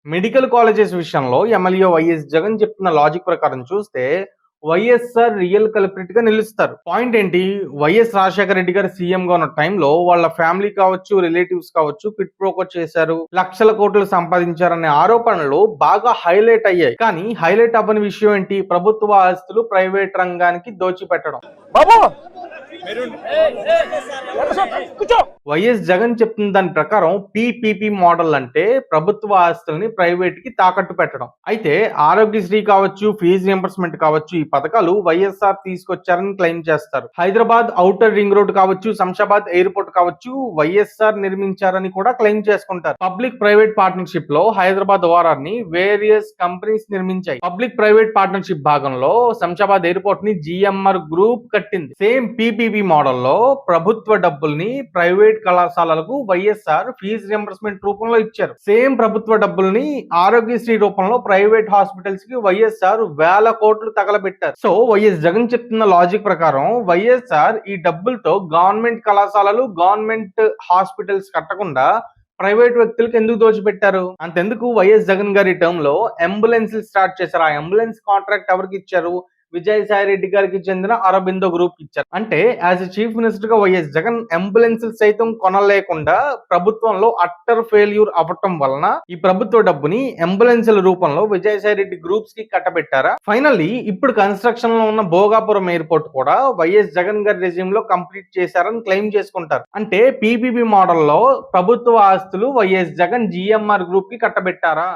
Medical colleges విషయంలో MLA YS Jagan చెప్తున్న logic ప్రకారం చూస్తే వైఎస్ఆర్ రియల్ కల్ప్రిట్ గా నిలుస్తారు. పాయింట్ ఏంటి? వైఎస్ రాజశేఖర రెడ్డి గారు సీఎం గా ఉన్న టైంలో వాళ్ళ ఫ్యామిలీ కావచ్చు, రిలేటివ్స్ కావచ్చు క్విట్ ప్రోకో చేశారు, లక్షల కోట్లు సంపాదించారనే ఆరోపణలు బాగా హైలైట్ అయ్యాయి. కానీ హైలైట్ అవ్వని విషయం ఏంటి? ప్రభుత్వ ఆస్తులు ప్రైవేట్ రంగానికి దోచిపెట్టడం. వైఎస్ జగన్ చెప్తున్న దాని ప్రకారం పీపీపీ మోడల్ అంటే ప్రభుత్వ ఆస్తుల్ని ప్రైవేట్ కి తాకట్టు పెట్టడం. అయితే ఆరోగ్యశ్రీ కావచ్చు, ఫీజు రియంబర్స్మెంట్ కావచ్చు, ఈ పథకాలు వైఎస్ఆర్ తీసుకొచ్చారని క్లెయిమ్ చేస్తారు. హైదరాబాద్ ఔటర్ రింగ్ రోడ్ కావచ్చు, శంషాబాద్ ఎయిర్పోర్ట్ కావచ్చు వైఎస్ఆర్ నిర్మించారని కూడా క్లెయిమ్ చేసుకుంటారు. పబ్లిక్ ప్రైవేట్ పార్ట్నర్షిప్ లో హైదరాబాద్ ఓఆర్ఆర్ ని వేరియస్ కంపెనీస్ నిర్మించాయి. పబ్లిక్ ప్రైవేట్ పార్ట్నర్షిప్ భాగంలో శంషాబాద్ ఎయిర్పోర్ట్ ని జిఎంఆర్ గ్రూప్ కట్టింది. సేమ్ పీపీపీ మోడల్లో ప్రభుత్వ డబ్బుల్ని ప్రైవేట్ కళాశాలలకు వైఎస్ఆర్ ఫీజు రియంబర్స్మెంట్ రూపంలో ఇచ్చారు. సేమ్ ప్రభుత్వ డబ్బుల్ని ఆరోగ్యశ్రీ రూపంలో ప్రైవేట్ హాస్పిటల్స్ కి వైఎస్ఆర్ వేల కోట్లు తగలబెట్టారు. సో వైఎస్ జగన్ చెప్తున్న లాజిక్ ప్రకారం వైఎస్ఆర్ ఈ డబ్బులతో గవర్నమెంట్ కళాశాలలు, గవర్నమెంట్ హాస్పిటల్స్ కట్టకుండా ప్రైవేట్ వ్యక్తులకు ఎందుకు దోచిపెట్టారు? అంతెందుకు వైఎస్ జగన్ గారి టర్మ్ లో అంబులెన్స్ స్టార్ట్ చేశారు. ఆ అంబులెన్స్ కాంట్రాక్ట్ ఎవరికి ఇచ్చారు? విజయసాయి రెడ్డి గారికి చెందిన అరబిందో గ్రూప్ ఇచ్చారు. అంటే యాజ్ ఎ చీఫ్ మినిస్టర్ గా వైఎస్ జగన్ అంబులెన్స్ సైతం కొనలేకుండా ప్రభుత్వంలో అట్టర్ ఫెయిల్యూర్ అవ్వటం వలన ఈ ప్రభుత్వ డబ్బుని అంబులెన్స్ల రూపంలో విజయసాయి రెడ్డి గ్రూప్స్ కి కట్టబెట్టారా? ఫైనల్లీ ఇప్పుడు కన్స్ట్రక్షన్ లో ఉన్న భోగాపురం ఎయిర్పోర్ట్ కూడా వైఎస్ జగన్ గారి రెజ్యూమ్ లో కంప్లీట్ చేశారని క్లెయిమ్ చేసుకుంటారు. అంటే పీపీపీ మోడల్లో ప్రభుత్వ ఆస్తులు వైఎస్ జగన్ జిఎంఆర్ గ్రూప్ కి కట్టబెట్టారా?